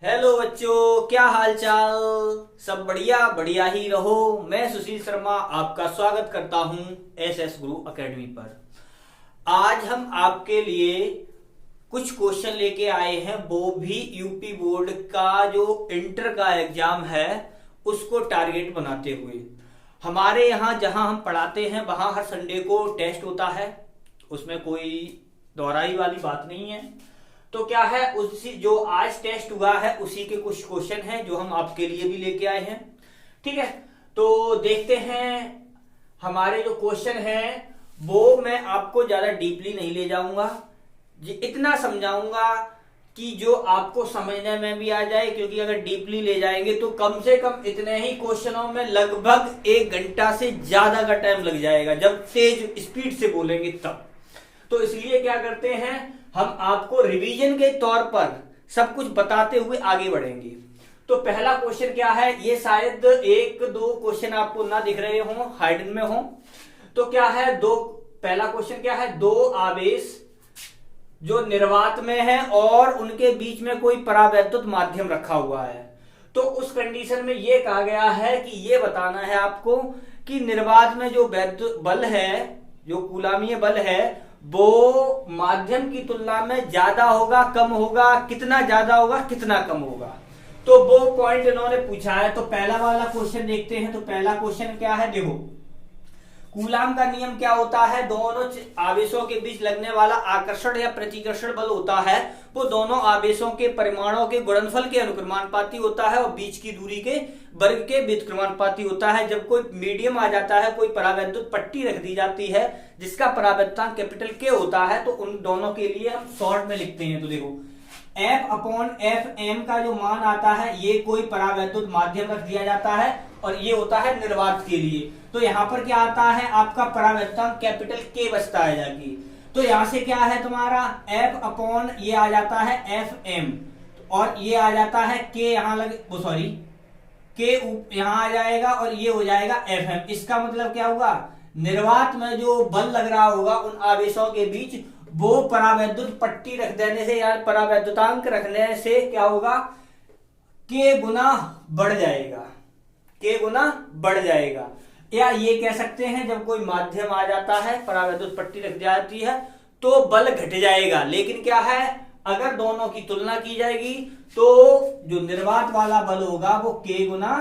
Hello बच्चों, क्या हाल चाल। सब बढ़िया बढ़िया ही रहो। मैं सुशील शर्मा आपका स्वागत करता हूं एस गुरु एकेडमी पर। आज हम आपके लिए कुछ क्वेश्चन लेके आए हैं, वो भी यूपी बोर्ड का जो इंटर का एग्जाम है उसको टारगेट बनाते हुए। हमारे यहाँ जहां हम पढ़ाते हैं वहां हर संडे को टेस्ट होता है, उसमें कोई दोहराई वाली बात नहीं है। तो क्या है, उसी जो आज टेस्ट हुआ है उसी के कुछ क्वेश्चन हैं जो हम आपके लिए भी लेके आए हैं। ठीक है, तो देखते हैं। हमारे जो क्वेश्चन हैं वो मैं आपको ज्यादा डीपली नहीं ले जाऊंगा, इतना समझाऊंगा कि जो आपको समझने में भी आ जाए, क्योंकि अगर डीपली ले जाएंगे तो कम से कम इतने ही क्वेश्चनों में लगभग 1 घंटा से ज्यादा का टाइम लग जाएगा, जब तेज स्पीड से बोलेंगे तब। तो इसलिए क्या करते हैं, हम आपको रिवीजन के तौर पर सब कुछ बताते हुए आगे बढ़ेंगे। तो पहला क्वेश्चन क्या है, ये शायद 1-2 क्वेश्चन आपको ना दिख रहे हो, हाइडन में हो। तो क्या है, पहला क्वेश्चन क्या है, दो आवेश जो निर्वात में है और उनके बीच में कोई परावैद्युत माध्यम रखा हुआ है। तो उस कंडीशन में ये कहा गया है कि ये बताना है आपको कि निर्वात में जो वैद्युत बल है, जो कूलामीय बल है, वो माध्यम की तुलना में ज्यादा होगा, कम होगा, कितना ज्यादा होगा, कितना कम होगा। तो वो पॉइंट इन्होंने पूछा है। तो पहला वाला क्वेश्चन देखते हैं। तो पहला क्वेश्चन क्या है, देखो, कूलाम का नियम क्या होता है, दोनों आवेशों के बीच लगने वाला आकर्षण या प्रतिकर्षण बल होता है वो दोनों आवेशों के परिमाणों के गुणनफल के अनुक्रमानुपाती होता है और बीच की दूरी के वर्ग के व्युत्क्रमानुपाती होता है। जब कोई मीडियम आ जाता है, कोई परावैद्युत पट्टी रख दी जाती है जिसका परावैद्युतांक कैपिटल के होता है, तो उन दोनों के लिए हम शॉर्ट में लिखते हैं। तो देखो, F/Fm का जो मान आता है, ये कोई परावैद्युत माध्यम रख दिया जाता है और ये होता है निर्वात के लिए। तो यहाँ पर क्या आता है, आपका परावैद्युतांक कैपिटल के बचता है जाके। तो यहाँ से क्या है तुम्हारा F/ ये आ जाता है Fm और ये आ जाता है के, यहाँ लगे सॉरी के यहाँ आ जाएगा और ये हो जाएगा Fm। इसका मतलब क्या होगा, निर्वात में जो बल लग रहा होगा उन आवेशों के बीच, वो परावैद्युत पट्टी रख देने से या परावैद्युतांक रखने से क्या होगा, के गुना बढ़ जाएगा, के गुना बढ़ जाएगा। या ये कह सकते हैं, जब कोई माध्यम आ जाता है, परावैद्युत पट्टी रख जाती है, तो बल घट जाएगा। लेकिन क्या है, अगर दोनों की तुलना की जाएगी तो जो निर्वात वाला बल होगा वो के गुना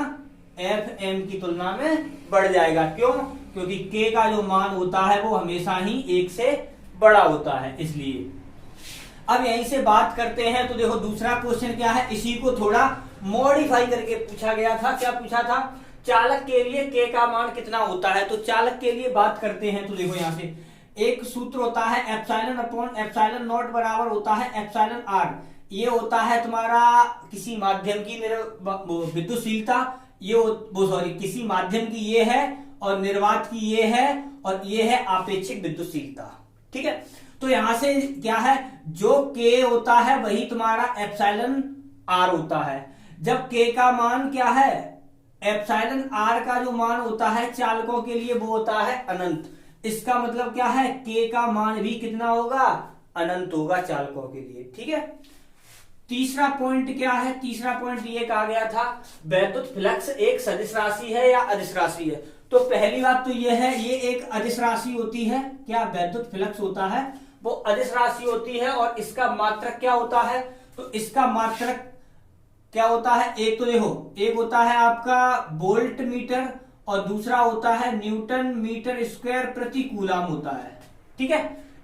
Fm की तुलना में बढ़ जाएगा। क्यों? क्योंकि के का जो मान होता है वो हमेशा ही 1 से बड़ा होता है, इसलिए। अब यहीं से बात करते हैं। तो देखो, दूसरा क्वेश्चन क्या है, इसी को थोड़ा मॉडिफाई करके पूछा गया था। क्या पूछा था, चालक के लिए के का मान कितना होता है। तो चालक के लिए बात करते हैं। तो देखो, यहां से एक सूत्र होता है ε/ε0 बराबर होता है εr। ये होता है तुम्हारा किसी माध्यम की विद्युतशीलता, ये वो सॉरी किसी माध्यम की ये है और निर्वात की ये है और ये है आपेक्षिक विद्युतशीलता। ठीक है, तो यहां से क्या है, जो के होता है वही तुम्हारा εr होता है। जब के का मान क्या है, εr का जो मान होता है चालकों के लिए वो होता है अनंत। इसका मतलब क्या है, के का मान भी कितना होगा, अनंत होगा चालकों के लिए। ठीक है, तीसरा पॉइंट क्या है, तीसरा पॉइंट ये कहा गया था, वैद्युत फ्लक्स एक सदिश राशि है या अदिश राशि है। तो पहली बात तो ये है, ये एक अदिश राशि होती है। क्या वैद्युत फ्लक्स होता है वो अदिश राशि होती है और इसका मात्रक क्या होता है, तो इसका मात्रक क्या होता है, एक तो देखो, एक होता है आपका वोल्ट मीटर और दूसरा होता है न्यूटन मीटर स्क्वायर प्रति कूलाम होता है। ठीक है,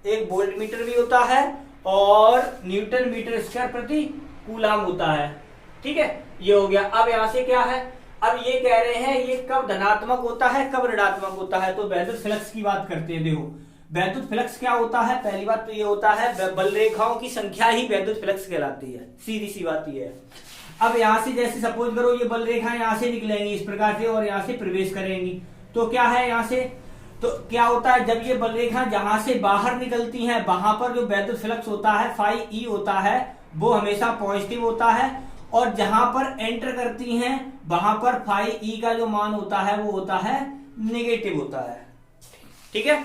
एक वोल्ट मीटर भी होता है और न्यूटन मीटर स्क्वायर प्रति कूलाम होता है। ठीक है, ये हो गया। अब यहां से क्या है, अब ये कह रहे हैं ये कब धनात्मक होता है, कब ऋणात्मक होता है। तो वैद्युत फ्लक्स की बात करते हैं। देखो, वैद्युत फ्लक्स क्या होता है, पहली बात तो ये होता है बल रेखाओं की संख्या ही वैद्युत फ्लक्स कहलाती है, सीधी सी बात ये है। अब यहां से जैसे सपोज करो ये बल रेखा यहां से निकलेंगी इस प्रकार से और यहां से प्रवेश करेंगी, तो क्या है यहां से, तो क्या होता है, जब ये बल रेखा जहां से बाहर निकलती हैं वहां पर जो वैद्युत फ्लक्स होता है फाई ई होता है वो हमेशा पॉजिटिव होता है, और जहां पर एंटर करती हैं वहां पर फाई ई का जो मान होता है वो होता है नेगेटिव होता है। ठीक है,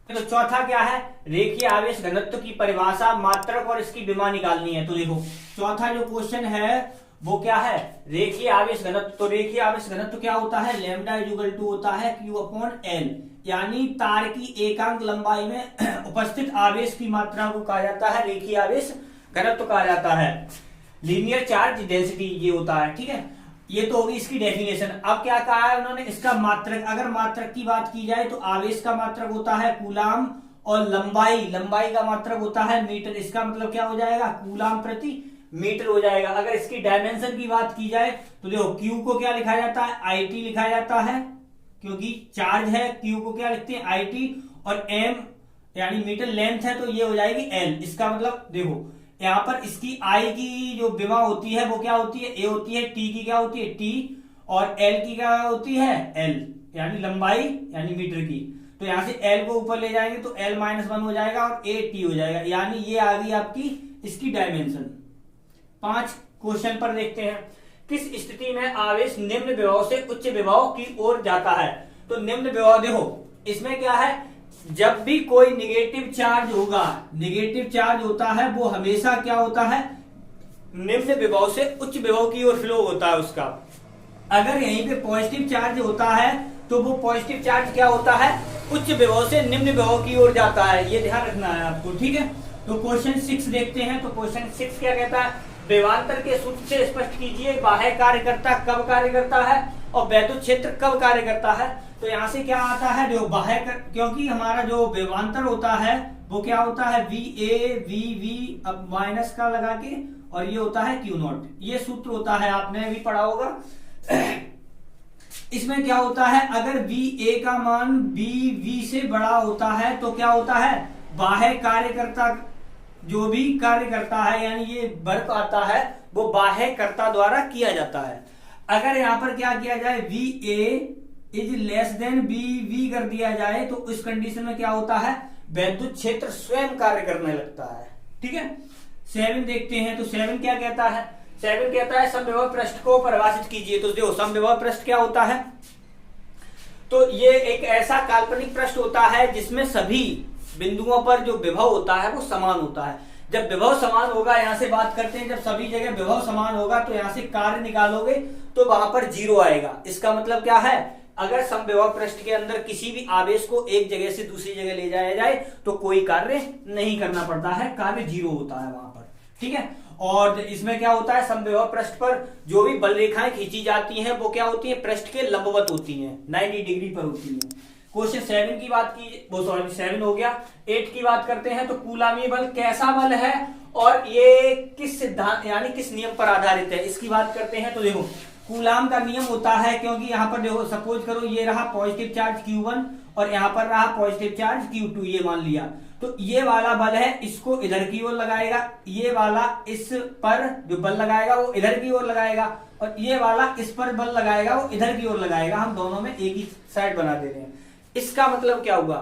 तो चौथा क्या है, रेखीय आवेश घनत्व की परिभाषा, मात्रक और इसकी विमा निकालनी है। तो देखो, चौथा जो क्वेश्चन है वो क्या है, रेखीय आवेश घनत्व। तो रेखीय आवेश घनत्व क्या होता है, लैम्डा इक्वल टू होता है Q अपॉन L, यानी तार की एकांक लंबाई में उपस्थित आवेश की मात्रा को कहा जाता है रेखीय आवेश घनत्व कहा जाता है। लीनियर चार्ज डेंसिटी ये होता है, ठीक है। ये तो होगी इसकी डेफिनेशन। अब क्या कहा है उन्होंने, इसका मात्रक, अगर मात्रक की बात की जाए तो आवेश का मात्रक होता है कूलाम और लंबाई का मात्रक होता है मीटर। इसका मतलब क्या हो जाएगा, कूलाम प्रति मीटर हो जाएगा। अगर इसकी डायमेंशन की बात की जाए तो देखो Q को क्या लिखा जाता है, IT लिखा जाता है, क्योंकि चार्ज है। Q को क्या लिखते हैं, IT, और M यानी मीटर लेंथ है तो ये हो जाएगी L। इसका मतलब देखो यहाँ पर इसकी I की जो विमा होती है वो क्या होती है, A होती है, T की क्या होती है T, और L की क्या होती है L, यानी लंबाई यानी मीटर की। तो यहां से L को ऊपर ले जाएंगे तो L -1 हो जाएगा और A T हो जाएगा, यानी ये आ गई आपकी इसकी डायमेंशन। 5 क्वेश्चन पर देखते हैं, किस स्थिति में आवेश निम्न विभव से उच्च विभव की ओर जाता है। तो निम्न विभव देखो इसमें क्या है, जब भी कोई निगेटिव चार्ज होगा, निगेटिव चार्ज होता है वो हमेशा क्या होता है, निम्न विभव से उच्च विभव की ओर फ्लो होता है उसका। अगर यहीं पे पॉजिटिव चार्ज होता है तो वो पॉजिटिव चार्ज क्या होता है, उच्च विभव से निम्न विभव की ओर जाता है, ये ध्यान रखना है आपको, ठीक है। तो क्वेश्चन 6 देखते हैं। तो क्वेश्चन 6 क्या कहता है, विभवांतर के सूत्र से स्पष्ट कीजिए बाह्य कार्यकर्ता कब कार्य करता है और वैद्युत क्षेत्र कब कार्य करता है। तो यहां से क्या आता है, जो बाह्य, क्योंकि हमारा जो विभवांतर होता है वो क्या होता है, VA VV अब माइनस का लगा के, और ये होता है Q0, ये सूत्र होता है, आपने भी पढ़ा होगा। इसमें क्या होता है, अगर VA का मान VV से बड़ा होता है तो क्या होता है, बाह्य कार्यकर्ता जो भी कार्य करता है, यानी ये वर्क आता है वो बाह्यकर्ता द्वारा किया जाता है। अगर यहां पर क्या किया जाए, VA is less than VV कर दिया जाए तो इस कंडीशन में क्या होता है, वैद्युत क्षेत्र स्वयं कार्य करने लगता है, ठीक है। 7 देखते हैं। तो 7 क्या कहता है, 7 कहता है समविभव पृष्ठ को परिभाषित कीजिए। तो देखो समविभव पृष्ठ क्या होता है, तो ये एक ऐसा काल्पनिक पृष्ठ होता है जिसमें सभी बिंदुओं पर जो विभव होता है वो समान होता है। जब विभव समान होगा, यहां से बात करते हैं, जब सभी जगह विभव समान होगा तो यहां से कार्य निकालोगे तो वहां पर 0 आएगा। इसका मतलब क्या है, अगर समविभव पृष्ठ के अंदर किसी भी आवेश को एक जगह से दूसरी जगह ले जाया जाए तो कोई कार्य नहीं करना पड़ता है, कार्य 0 होता है वहां पर, ठीक है। और इसमें क्या होता है, समविभव पृष्ठ पर जो भी बल रेखाएं खींची जाती हैं वो क्या होती है, पृष्ठ के लंबवत होती हैं, 90 डिग्री पर होती हैं। क्वेश्चन 7 की बात की, वो सॉरी 7 हो गया। 8 की बात करते हैं। तो कूलामी बल कैसा बल है और ये किस सिद्धांत यानी किस नियम पर आधारित है, इसकी बात करते हैं। तो देखो कूलाम का नियम होता है, क्योंकि यहाँ पर देखो सपोज करो ये रहा पॉजिटिव चार्ज Q1 और यहाँ पर रहा पॉजिटिव चार्ज Q2, ये मान लिया, तो ये वाला बल है इसको इधर की ओर लगाएगा, ये वाला इस पर जो बल लगाएगा वो इधर की ओर लगाएगा, और ये वाला इस पर बल लगाएगा वो इधर की ओर लगाएगा। हम दोनों में एक ही साइड बना दे रहे हैं। इसका मतलब क्या हुआ,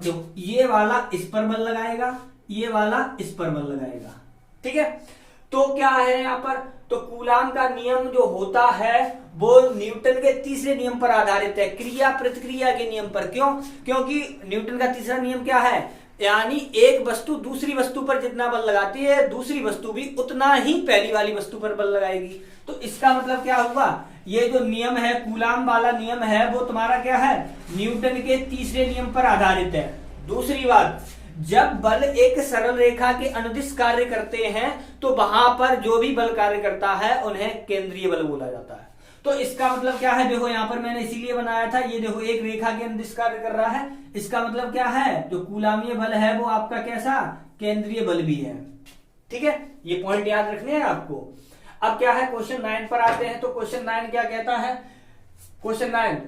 जो ये वाला इस पर बल लगाएगा, ये वाला इस पर बल लगाएगा, ठीक है। तो क्या है यहाँ पर, तो कूलाम का नियम जो होता है वो न्यूटन के तीसरे नियम पर आधारित है, क्रिया प्रतिक्रिया के नियम पर। क्यों, क्योंकि न्यूटन का तीसरा नियम क्या है, यानी एक वस्तु दूसरी वस्तु पर जितना बल लगाती है दूसरी वस्तु भी उतना ही पहली वाली वस्तु पर बल लगाएगी। तो इसका मतलब क्या हुआ, ये जो नियम है कूलाम वाला नियम है वो तुम्हारा क्या है, न्यूटन के तीसरे नियम पर आधारित है। दूसरी बात, जब बल एक सरल रेखा के अनुदिश कार्य करते हैं तो वहां पर जो भी बल कार्य करता है उन्हें केंद्रीय बल बोला जाता है। तो इसका मतलब क्या है, देखो यहाँ पर मैंने इसीलिए बनाया था, ये देखो एक रेखा के अनुदिश कार्य कर रहा है, इसका मतलब क्या है, जो कूलामीय बल है वो आपका कैसा, केंद्रीय बल भी है, ठीक है। ये पॉइंट याद रखने हैं आपको। अब क्या है, क्वेश्चन 9 पर आते हैं। तो क्वेश्चन 9 क्या कहता है, क्वेश्चन 9,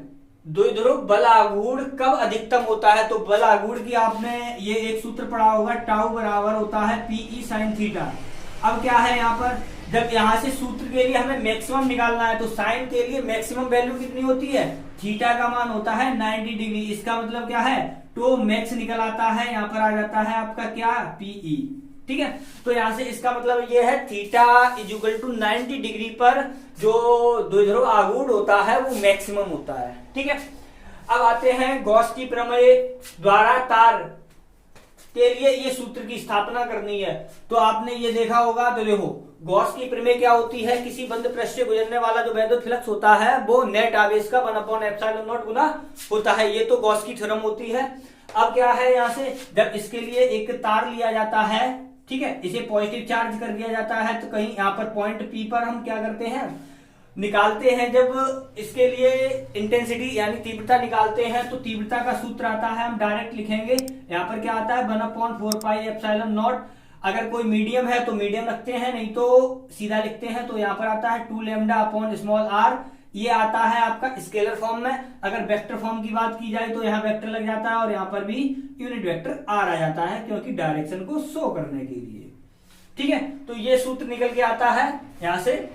द्विध्रुव बल आघूर्ण कब अधिकतम होता है। तो बल आघूर्ण की आपने ये एक सूत्र पढ़ा होगा, टाउ बराबर होता है PE sin थीटा। अब क्या है यहाँ पर, जब यहाँ से सूत्र के लिए हमें मैक्सिमम निकालना है तो साइन के लिए मैक्सिमम वैल्यू कितनी होती है, थीटा का मान होता है 90 डिग्री। इसका मतलब क्या है, तो मैक्स निकल आता है, यहाँ पर आ जाता है आपका क्या, PE, ठीक है। तो यहां से इसका मतलब ये है theta is equal to 90 degree पर जो द्विध्रुव आघूर्ण होता है वो मैक्सिमम होता है, ठीक है। अब आते हैं गॉस की प्रमेय द्वारा तार के लिए ये सूत्र की स्थापना करनी है। तो आपने ये देखा होगा, तो देखो गॉस की प्रमेय क्या होती है, किसी बंद पृष्ठ से गुजरने वाला जो वैद्युत फ्लक्स होता है वो नेट आवेश का 1/ε0 गुना होता है। ये तो गॉस की थ्योरम होती है। अब क्या है, यहाँ से जब इसके लिए एक तार लिया जाता है, ठीक है, इसे पॉजिटिव चार्ज कर दिया जाता है, तो कहीं यहाँ पर पॉइंट पी पर हम क्या करते हैं, निकालते हैं, जब इसके लिए इंटेंसिटी यानी तीव्रता निकालते हैं तो तीव्रता का सूत्र आता है, हम डायरेक्ट लिखेंगे। यहाँ पर क्या आता है 1/4πε0। अगर कोई मीडियम है तो मीडियम रखते हैं, नहीं तो सीधा लिखते हैं, तो यहाँ पर आता है 2λ/r। ये आता है आपका स्केलर फॉर्म में। अगर वेक्टर फॉर्म की बात की जाए तो यहाँ वेक्टर लग जाता है और यहाँ पर भी यूनिट वेक्टर r आ जाता है, क्योंकि डायरेक्शन को शो करने के लिए। ठीक है, तो ये सूत्र निकल के आता है यहाँ से।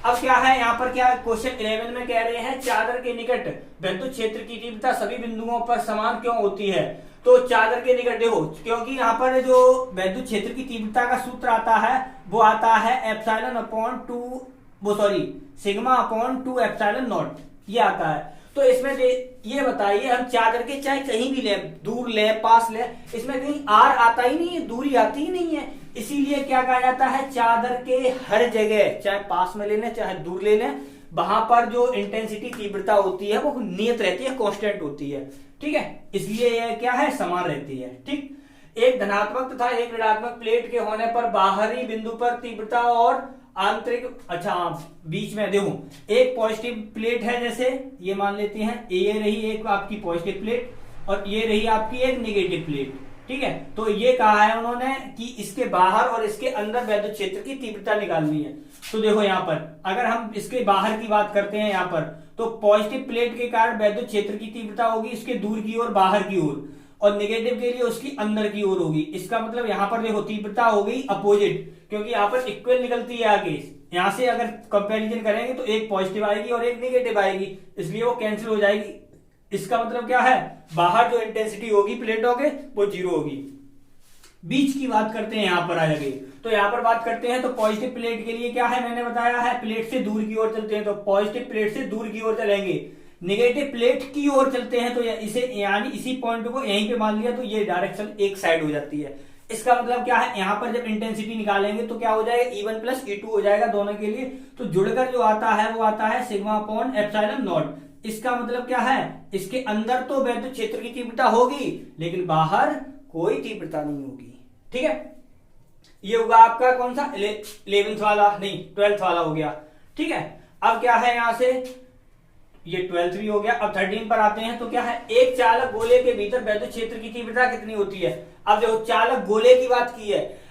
अब क्या है, यहाँ पर क्या क्वेश्चन 11 में कह रहे हैं चादर के निकट विद्युत क्षेत्र की तीव्रता सभी बिंदुओं पर समान क्यों होती है। तो चादर के निकट देखो, क्योंकि यहाँ पर जो विद्युत क्षेत्र की तीव्रता का सूत्र आता है वो आता है σ/2ε0 ये आता है। तो इसमें ये बताइए, हम चादर के चाहे कहीं भी लें, दूर लें पास लें, इसमें कहीं आर आता ही नहीं है, दूरी आती ही नहीं है। इसीलिए क्या कहा जाता है, चादर के हर जगह चाहे पास में ले लें चाहे दूर ले लें, वहां पर जो इंटेंसिटी तीव्रता होती है वो नियत रहती है, कांस्टेंट होती है। ठीक है, इसलिए यह क्या है, समान रहती है। ठीक, एक धनात्मक तथा एक ऋणात्मक प्लेट के होने पर बाहरी बिंदु पर तीव्रता और आंतरिक, अच्छा बीच में देखो एक पॉजिटिव प्लेट है, जैसे ये मान लेते हैं, ये रही एक आपकी पॉजिटिव प्लेट और ये रही आपकी एक नेगेटिव प्लेट। ठीक है, तो ये कहा है उन्होंने कि इसके बाहर और इसके अंदर विद्युत क्षेत्र की तीव्रता निकालनी है। तो देखो यहाँ पर अगर हम इसके बाहर की बात करते हैं, यहाँ पर तो पॉजिटिव प्लेट के कारण विद्युत क्षेत्र की तीव्रता होगी इसके दूर की ओर, बाहर की ओर, और नेगेटिव के लिए उसकी अंदर की ओर होगी। इसका मतलब यहाँ पर देखो तीव्रता हो गई अपोजिट, क्योंकि यहाँ पर इक्वल निकलती है आगे। यहाँ से अगर कंपैरिजन करेंगे तो एक पॉजिटिव आएगी और एक नेगेटिव आएगी, इसलिए वो कैंसिल हो जाएगी। इसका मतलब क्या है, बाहर जो इंटेंसिटी होगी प्लेटों के वो 0 होगी। बीच की बात करते हैं, यहाँ पर आ जाएगी, तो यहाँ पर बात करते हैं तो पॉजिटिव प्लेट के लिए क्या है, मैंने बताया है प्लेट से दूर की ओर चलते हैं तो पॉजिटिव प्लेट से दूर की ओर चलेंगे, नेगेटिव प्लेट की ओर चलते हैं तो इसे यानी इसी पॉइंट को यहीं पे मान लिया तो ये डायरेक्शन एक साइड हो जाती है। इसका मतलब क्या है, यहाँ पर जब इंटेंसिटी निकालेंगे तो क्या हो जाएगा, E1 प्लस E2 हो जाएगा दोनों के लिए। तो जुड़कर जो आता है वो आता है σ/ε0। इसका मतलब क्या है, इसके अंदर तो विद्युत क्षेत्र की तीव्रता होगी लेकिन बाहर कोई तीव्रता नहीं होगी। ठीक है, ये होगा आपका कौन सा 11th वाला, नहीं 12th वाला हो गया। ठीक है, अब क्या है, यहां से ये 12th भी हो गया। अब 13 पर आते हैं, तो क्या है, एक चालक गोले के भीतर विद्युत क्षेत्र की तीव्रता कितनी होती है। अब देखो चालक गोले की बात की है,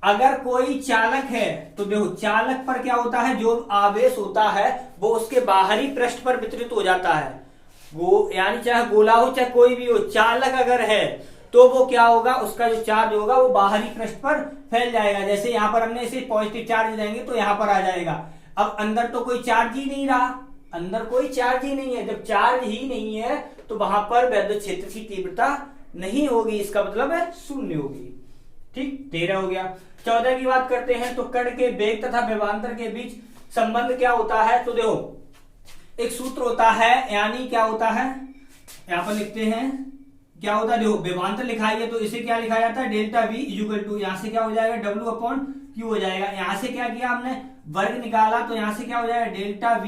अगर कोई चालक है तो देखो चालक पर क्या होता है, जो आवेश होता है वो उसके बाहरी पृष्ठ पर वितरित हो जाता है। वो यानी चाहे गोला हो चाहे कोई भी हो, चालक अगर है तो वो क्या होगा, उसका जो चार्ज होगा वो बाहरी पृष्ठ पर फैल जाएगा। जैसे यहाँ पर हमने इसे पॉजिटिव चार्ज देंगे तो यहाँ पर आ जाएगा। अब अंदर तो कोई चार्ज ही नहीं रहा, अंदर कोई चार्ज ही नहीं है। जब चार्ज ही नहीं है तो वहां पर विद्युत क्षेत्र की तीव्रता नहीं होगी, इसका मतलब है 0 होगी। ठीक, 13 हो गया। 14 की बात करते हैं, तो कण के वेग तथा विभवांतर के बीच संबंध क्या होता है। तो देखो एक सूत्र होता है, यानी क्या होता है, यहां पर लिखते हैं क्या होता है, देखो विभवांतर लिखाई है तो इसे क्या लिखा जाता है, डेल्टा V इक्वल टू, यहां से क्या हो जाएगा W/Q हो जाएगा। यहां से क्या किया हमने, वर्ग निकाला, तो यहां से क्या हो जाएगा, डेल्टा V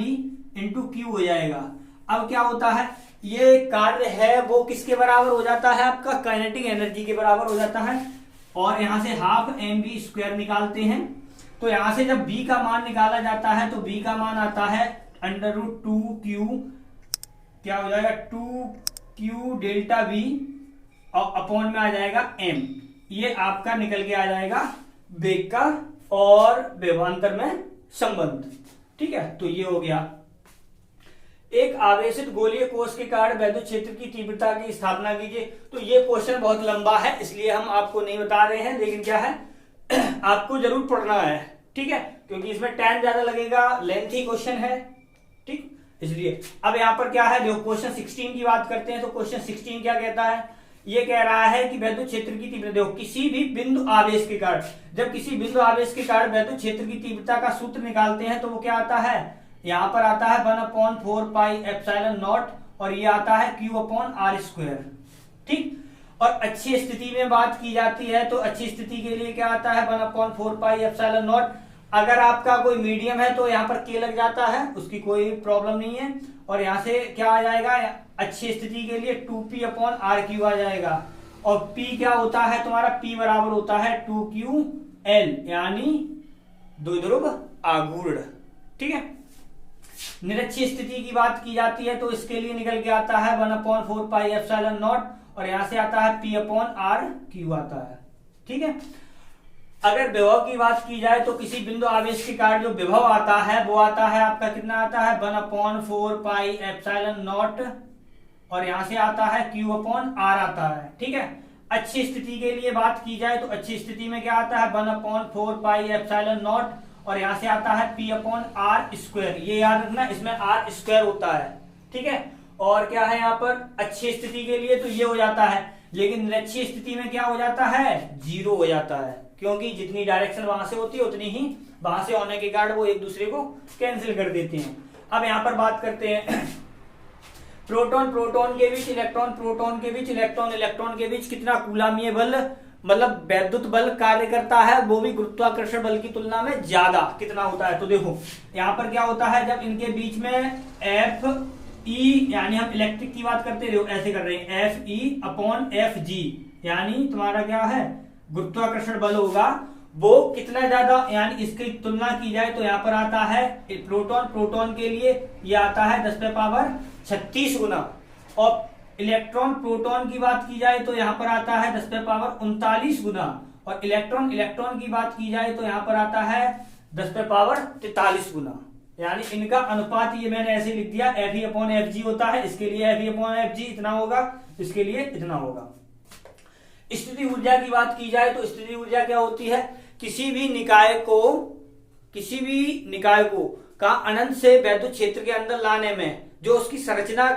इंटू Q हो जाएगा। अब क्या होता है, ये कार्य है वो किसके बराबर हो जाता है, आपका काइनेटिक एनर्जी के बराबर हो जाता है। और यहां से हाफ mv² निकालते हैं, तो यहां से जब v का मान निकाला जाता है तो v का मान आता है √2q, क्या हो जाएगा 2q डेल्टा v और अपॉन में आ जाएगा m। ये आपका निकल के आ जाएगा वेग का और विभवांतर में संबंध। ठीक है, तो ये हो गया। एक आवेशित गोलीय कोश के कारण विद्युत क्षेत्र की तीव्रता की स्थापना कीजिए। तो ये क्वेश्चन बहुत लंबा है इसलिए हम आपको नहीं बता रहे हैं, लेकिन क्या है आपको जरूर पढ़ना है। ठीक है, क्योंकि इसमें टाइम ज्यादा लगेगा, लेंथी क्वेश्चन है। ठीक, इसलिए अब यहाँ पर क्या है, देखो क्वेश्चन 16 की बात करते हैं। तो क्वेश्चन 16 क्या कहता है, ये कह रहा है कि विद्युत क्षेत्र की तीव्रता, देखो किसी भी बिंदु आवेश के कारण, जब किसी बिंदु आवेश के कारण विद्युत क्षेत्र की तीव्रता का सूत्र निकालते हैं तो वो क्या आता है, यहां पर आता है 1/4πε0 और ये आता है Q/r²। ठीक, और अच्छी स्थिति में बात की जाती है तो अच्छी स्थिति के लिए क्या आता है 1/4πε0 अगर आपका कोई मीडियम है तो यहाँ पर K लग जाता है, उसकी कोई प्रॉब्लम नहीं है। और यहाँ से क्या आ जाएगा, अच्छी स्थिति के लिए 2p/r³ आ जाएगा। और P क्या होता है तुम्हारा, P बराबर होता है 2qL, यानी द्विध्रुव आघूर्ण। ठीक है, निरक्षीय स्थिति की बात की जाती है तो इसके लिए निकल के आता है 1/4πε0, और यहां से आता है p/r³ आता है। ठीक है, अगर विभव की बात की जाए तो किसी बिंदु आवेश के कारण जो विभव आता है वो आता है आपका, कितना आता है 1/4πε0, और यहां से आता है q/r आता है। ठीक है, अच्छी स्थिति के लिए बात की जाए तो अच्छी स्थिति में क्या आता है 1/4πε0, और यहां से आता है p/r²। ये याद रखना, इसमें r² होता है। ठीक है, और क्या है यहाँ पर अच्छी स्थिति के लिए तो ये हो जाता है, लेकिन निरक्षीय स्थिति में क्या हो जाता है, 0 हो जाता है, क्योंकि जितनी डायरेक्शन वहां से होती है उतनी ही वहां से होने के कारण वो एक दूसरे को कैंसिल कर देते हैं। अब यहाँ पर बात करते हैं प्रोटॉन प्रोटॉन के बीच, इलेक्ट्रॉन प्रोटॉन के बीच, इलेक्ट्रॉन इलेक्ट्रॉन के बीच कितना कूलामीय बल, मतलब वैद्युत बल कार्य करता है, वो भी गुरुत्वाकर्षण बल की तुलना में ज्यादा कितना होता है। तो देखो यहाँ पर क्या होता है, जब इनके बीच में FE, यानी हम इलेक्ट्रिक की बात करते रहो, ऐसे कर रहे हैं FE/Fg, यानी तुम्हारा क्या है गुरुत्वाकर्षण बल होगा, वो कितना ज्यादा, यानी इसकी तुलना की जाए तो यहाँ पर आता है प्रोटॉन प्रोटॉन के लिए ये आता है 10⁻36 गुना, और इलेक्ट्रॉन प्रोटॉन की बात की जाए तो यहाँ पर आता है 10⁻39 गुना, और इलेक्ट्रॉन इलेक्ट्रॉन की बात की जाए तो यहाँ पर आता है 10⁻43 गुना। यानी इनका अनुपात ये मैंने ऐसे लिख दिया, FE/Fg होता है, इसके लिए FE/Fg इतना होगा, इसके लिए इतना होगा। स्थिति ऊर्जा की बात की जाए तो स्थिति ऊर्जा क्या होती है, किसी भी निकाय को का अनंत से वैद्युत क्षेत्र के अंदर लाने में जो उसकी संरचना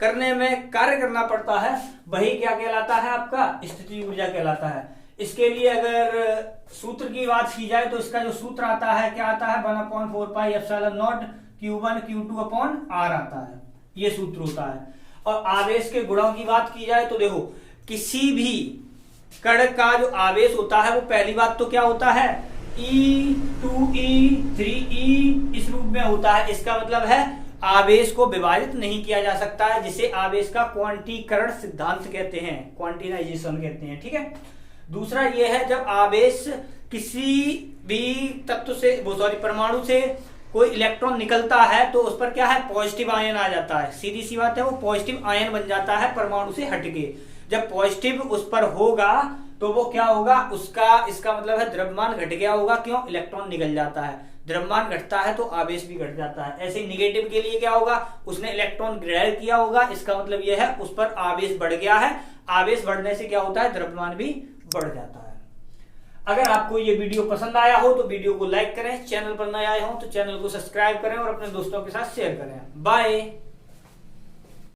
करने में कार्य करना पड़ता है, वही क्या कहलाता है, आपका स्थिति ऊर्जा कहलाता है। इसके लिए अगर सूत्र की बात की जाए तो इसका जो सूत्र आता है क्या आता है 1/4πε0 q1 q2/r आता है, ये सूत्र होता है। और आवेश के गुणों की बात की जाए तो देखो किसी भी कण का जो आवेश होता है वो पहली बात तो क्या होता है E 2E 3E इस रूप में होता है। इसका मतलब है आवेश को विभाजित नहीं किया जा सकता है, जिसे आवेश का क्वांटीकरण सिद्धांत कहते हैं, क्वांटिनाइजेशन कहते हैं। ठीक है, दूसरा ये है जब आवेश किसी भी तत्व से परमाणु से कोई इलेक्ट्रॉन निकलता है तो उस पर क्या है पॉजिटिव आयन आ जाता है, सीधी सी बात है, वो पॉजिटिव आयन बन जाता है परमाणु से हटके। जब पॉजिटिव उस पर होगा तो वो क्या होगा, उसका इसका मतलब है द्रव्यमान घट गया होगा, क्यों, इलेक्ट्रॉन निकल जाता है, द्रव्यमान घटता है तो आवेश भी घट जाता है। ऐसे निगेटिव के लिए क्या होगा, उसने इलेक्ट्रॉन ग्रहण किया होगा, इसका मतलब यह है उस पर आवेश बढ़ गया है, आवेश बढ़ने से क्या होता है द्रव्यमान भी बढ़ जाता है। अगर आपको ये वीडियो पसंद आया हो तो वीडियो को लाइक करें, चैनल पर नए आए हो तो चैनल को सब्सक्राइब करें और अपने दोस्तों के साथ शेयर करें। बाय।